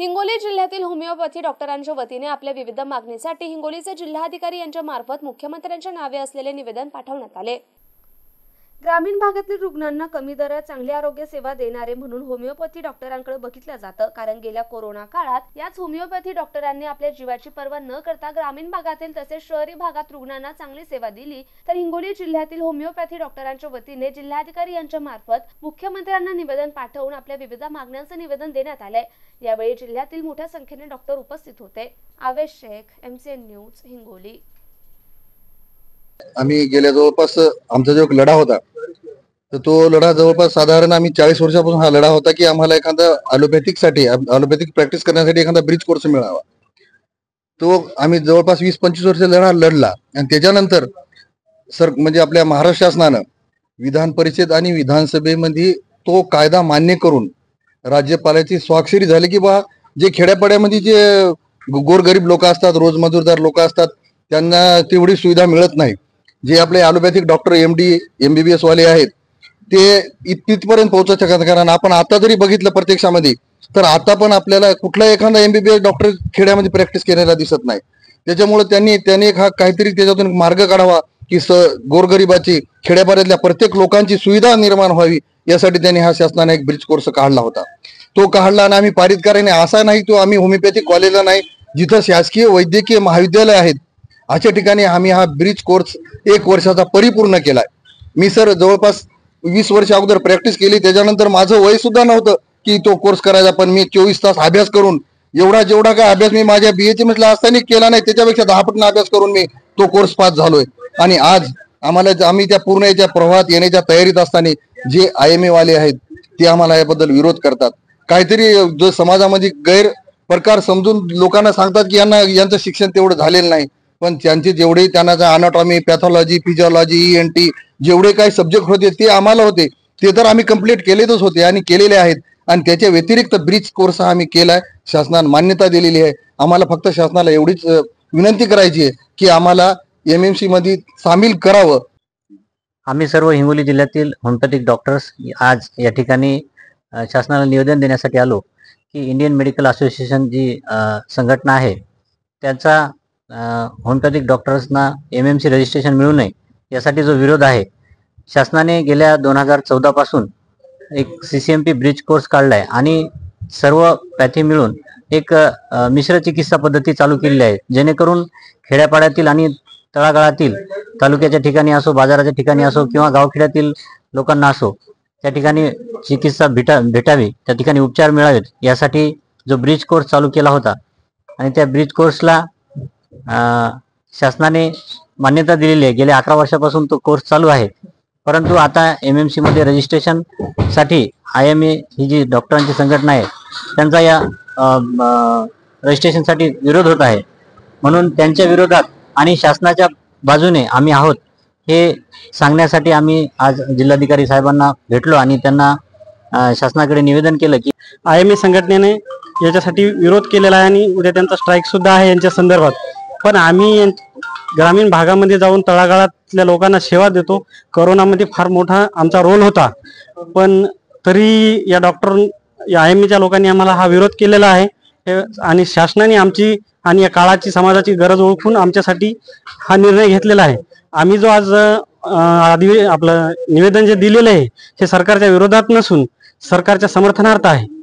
हिंगोली जिल्ह्यातील होमिओपॅथी डॉक्टरांच्या वतीने आपल्या विविध मागणीसाठी हिंगोलीचे जिल्हाधिकारी यांच्या मार्फत मुख्यमंत्र्यांच्या नावे असलेले निवेदन पाठवण्यात आले। ग्रामीण भागातील रुग्णांना कमी दरात चांगली आरोग्य सेवा देणारे म्हणून होमिओपॅथी डॉक्टरांकडे बघितलं जातं, कारण गेल्या कोरोना काळात याच होमिओपॅथी डॉक्टरांनी आपल्या जीवाची पर्वा न करता ग्रामीण भागातील तसेच शहरी भागात रुग्णांना चांगली सेवा दिली। तर हिंगोली जिल्ह्यातील होमिओपॅथी डॉक्टरांच्या वतीने जिल्हाधिकारी यांच्या मार्फत मुख्यमंत्र्यांना निवेदन पाठवून आपल्या विविध मागण्यांचं निवेदन देण्यात आले। यावेळी जिल्ह्यातील मोठ्या संख्येने डॉक्टर उपस्थित होते। आवेश शेख, MCN न्यूज, हिंगोली। आम्ही गेल्या जवळपास आमचा जो लढा होता तर तो लढा जवळपास साधारण आम्ही 40 वर्षापासून हा लढा होता की आम्हाला एखादा ॲलोपॅथिक प्रॅक्टिस करण्यासाठी एखादा ब्रिज कोर्स मिळावा। तो आम्ही जवळपास 20-25 वर्ष लढा लढला आणि त्याच्यानंतर म्हणजे आपल्या महाराष्ट्र शासनानं विधान परिषद आणि विधानसभेमध्ये तो कायदा मान्य करून राज्यपालाची स्वाक्षरी झाली की बा जे खेड्यापाड्यामध्ये जे गोरगरीब लोक असतात, रोजमजूरदार लोक असतात, त्यांना तेवढी सुविधा मिळत नाही। जे आपले ॲलोपॅथिक डॉक्टर MD MBBS वाले आहेत ते तिथपर्यंत पोहोचू शकतात, कारण आपण आता जरी बघितलं प्रत्यक्षामध्ये तर आता पण आपल्याला कुठला एखादा MBBS डॉक्टर खेड्यामध्ये प्रॅक्टिस केलेला दिसत नाही। त्याच्यामुळे त्यांनी काहीतरी त्याच्यातून मार्ग काढावा की गोरगरिबाची खेड्यापाड्यातल्या प्रत्येक लोकांची सुविधा निर्माण व्हावी, यासाठी त्यांनी हा शासनाने एक ब्रिज कोर्स काढला होता। तो काढला आणि आम्ही पारित करायने असा नाही तो आम्ही होमिओपॅथिक कॉलेजला नाही, जिथं शासकीय वैद्यकीय महाविद्यालय आहेत अशा ठिकाणी आम्ही हा ब्रिज कोर्स 1 वर्षाचा परिपूर्ण केलाय। मी जवळपास 20 वर्ष अगोदर प्रॅक्टिस केली, त्याच्यानंतर माझं वय सुद्धा नव्हतं की तो कोर्स करायचा, पण मी 24 तास अभ्यास करून जेवढा काय अभ्यास मी माझ्या BHMS ला असताना केला नाही त्याच्यापेक्षा 10 पटीने अभ्यास करून मी तो कोर्स पास झालोय। आणि आज आम्ही त्या पूर्ण याच्या प्रवाहात येण्याच्या तयारीत असताना जे IMA वाले आहेत ते आम्हाला याबद्दल विरोध करतात। काहीतरी जो समाजामध्ये गैरप्रकार समजून लोकांना सांगतात की यांचं शिक्षण तेवढं झालेलं नाही, पण त्यांचे जेवढे त्यांना अनाटॉमी, पॅथॉलॉजी, फिजिओलॉजी, ENT जेवढे काही सब्जेक्ट होते ते आम्हाला होते ते तर आम्ही कंप्लीट केलेच होते आणि केलेले आहेत। आणि त्याच्या व्यतिरिक्त ब्रिज कोर्स आम्ही केलाय, शासनाने मान्यता दिलेली आहे। आम्हाला फक्त शासनाला एवढीच विनंती करायची आहे की आम्हाला MMC मध्ये सामील करावं। आम्ही सर्व हिंगोली जिल्ह्यातील होमिओपॅथिक डॉक्टर्स आज या ठिकाणी शासनाला निवेदन देण्यासाठी आलो की इंडियन मेडिकल असोसिएशन जी संघटना आहे त्याचा होमिओपॅथिक डॉक्टर्सना MMC रजिस्ट्रेशन मिळू नये यासाठी जो विरोध आहे, शासनाने गेल्या 2014 पासून एक CCMP ब्रिज कोर्स काढलाय आणि सर्व पॅथी मिळून एक मिश्र चिकित्सा पद्धती चालू केलेली आहे, जेणेकरून खेड्यापाड्यातील आणि तळागाळातील तालुक्याच्या ठिकाणी असो, बाजाराच्या ठिकाणी असो किंवा गावखेड्यातील लोकांना असो त्या ठिकाणी चिकित्सा भेटावी, त्या ठिकाणी उपचार मिळावेत यासाठी जो ब्रिज कोर्स चालू केला होता आणि त्या ब्रिज कोर्सला शासनाने मान्यता दिलेली आहे। गेल्या 11 वर्षापासून तो कोर्स चालू आहे, परंतु आता MMC मध्ये रजिस्ट्रेशन साठी IMA ही जी डॉक्टरांची संघटना आहे त्यांचा या रजिस्ट्रेशनसाठी विरोध होत आहे। म्हणून त्यांच्या विरोधात आणि शासनाच्या बाजूने आम्ही आहोत हे सांगण्यासाठी आम्ही आज जिल्हाधिकारी साहेबांना भेटलो आणि त्यांना शासनाकडे निवेदन केलं की IMA संघटनेने याच्यासाठी विरोध केलेला आहे आणि उद्या त्यांचा स्ट्राईक सुद्धा आहे यांच्या संदर्भात। पण आम्ही ग्रामीण भागामध्ये जाऊन तळागाळातल्या लोकांना सेवा देतो। कोरोनामध्ये फार मोठा आमचा रोल होता, पण तरी या IMAच्या लोकांनी आम्हाला हा विरोध केलेला आहे आणि शासनाने आमची आणि या काळाची समाजाची गरज ओळखून आमच्यासाठी हा निर्णय घेतलेला आहे। आम्ही जो आज आपलं निवेदन जे दिलेलं आहे हे सरकारच्या विरोधात नसून सरकारच्या समर्थनार्थ आहे।